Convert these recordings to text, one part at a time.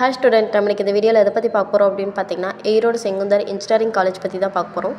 Hi student, நம்மளுக்கு இந்த வீடியோவில் எதை பற்றி பார்க்க போகிறோம் அப்படின்னு பார்த்தீங்கன்னா, ஈரோடு செங்குந்தர் இன்ஜினியரிங் காலேஜ் பற்றி தான் பார்க்க போகிறோம்.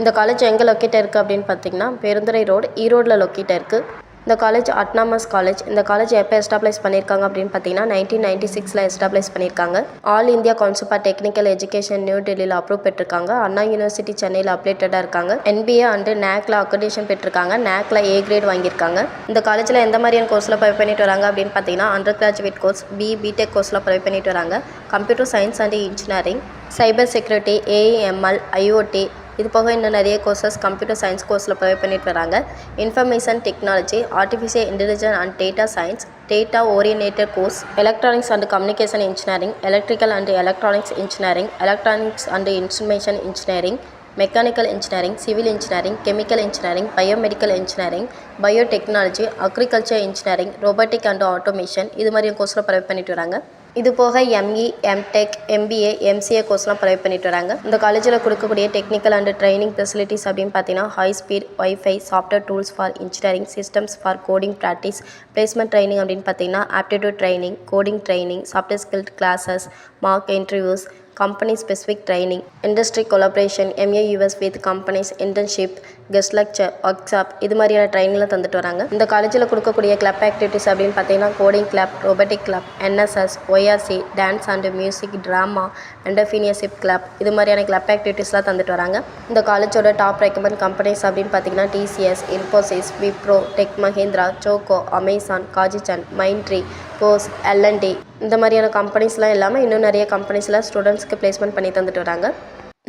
இந்த காலேஜ் எங்கே லொக்கேட் இருக்குது அப்படின்னு பார்த்தீங்கன்னா, பெருந்துறை ரோடு, ஈரோடில் லொக்கேட் இருக்குது. இந்த காலேஜ் அட்டானமஸ் காலேஜ். இந்த காலேஜ் எப்போ எஸ்டாப்ளைஸ் பண்ணியிருக்காங்க அப்படின்னு பார்த்தீங்கன்னா 1996 எஸ்டாப்ளைஸ் பண்ணியிருக்காங்க. All India council for technical education new டெல்லியில் அப்ரூவ் பெற்றிருக்காங்க. அண்ணா யூனிவர்சிட்டி சென்னையில் அப்டேட்டடாக இருக்காங்க. NBA அண்டு NACல அக்ரெடிஷன் பெற்றிருக்காங்க. NACல A கிரேட் வாங்கியிருக்காங்க. இந்த காலேஜில் எந்த மாதிரியான கோர்ஸில் ப்ரொவைட் பண்ணிட்டு வராங்க அப்படின்னு பார்த்தீங்கன்னா, அண்டர் கிராஜுவேட் கோர்ஸ், பிடெக் கோர்ஸில் ப்ரொவைட் பண்ணிட்டு வராங்க. Computer science and engineering, cyber security, AML, IoT, இது போக இன்னும் நிறைய கோர்சஸ் கம்ப்யூட்டர் சயின்ஸ் கோர்ஸில் ப்ரொவைட் பண்ணிட்டு வராங்க. Information technology, artificial intelligence and data science, data oriented course, electronics and communication engineering, electrical and electronics engineering, electronics and instrumentation engineering, mechanical engineering, civil engineering, chemical engineering, biomedical engineering, biotechnology, agriculture engineering, robotic and automation, இது மாதிரி கோர்ஸில் provide பண்ணிட்டு வராங்க. இது போக ME, MTech, MBA, MCA கோர்ஸ்லாம் provide பண்ணிட்டு வராங்க. இந்த காலேஜில் கொடுக்கக்கூடிய டெக்னிக்கல் அண்ட் ட்ரைனிங் ஃபெசிலிட்டிஸ் அப்படின்னு பார்த்தீங்கன்னா, high speed wifi, software tools for engineering, systems for coding practice, placement training அப்படின்னு பார்த்தீங்கன்னா aptitude training, coding training, software skill classes, mark interviews, company specific training, industry collaboration, MAUs with companies, internship, guest lecture, workshop, இது மாதிரியான ட்ரைனிங்லாம் தந்துட்டு வராங்க. இந்த காலேஜில் கொடுக்கக்கூடிய club activities அப்படின்னு பார்த்தீங்கன்னா coding club, robotic club, NSS, ORC, dance and music, drama, entrepreneurship club, இது மாதிரியான கிளப் ஆக்டிவிட்டிஸ்லாம் தந்துட்டு வராங்க. இந்த காலேஜோட டாப் ரெக்கமெண்ட் கம்பெனிஸ் அப்படின்னு பார்த்தீங்கன்னா TCS, Infosys, Wipro, Tech Mahindra, Zoho, Amazon, காஜிசன், மைண்ட்ரி, போஸ், L&T, இந்த மாதிரியான கம்பெனிஸ்லாம் இல்லாமல் இன்னும் நிறைய கம்பெனிஸில் ஸ்டூடெண்ட்ஸ்க்கு பிளேஸ்மெண்ட் பண்ணி தந்துட்டு வராங்க.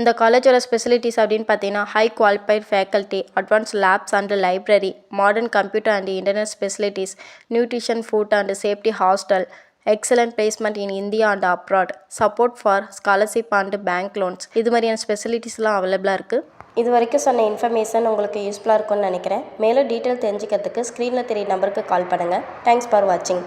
இந்த காலேஜோட ஸ்பெசிலிட்டிஸ் அப்படின்னு பார்த்தீங்கன்னா high qualified faculty, advance labs and library, modern computer and internet facilities, nutrition, food and safety hostel, excellent placement in India and abroad, support for scholarship and bank loans, இது மாதிரியான ஸ்பெசிலிட்டிஸ்லாம் அவைலபிளாக இருக்குது. இது வரைக்கும் சொன்ன இன்ஃபர்மேஷன் உங்களுக்கு யூஸ்ஃபுல்லாக இருக்கும்னு நினைக்கிறேன். மேலும் டீட்டெயில் தெரிஞ்சுக்கிறதுக்கு ஸ்க்ரீனில் தெரிய நம்பருக்கு கால் பண்ணுங்கள். தேங்க்ஸ் ஃபார் வாட்சிங்.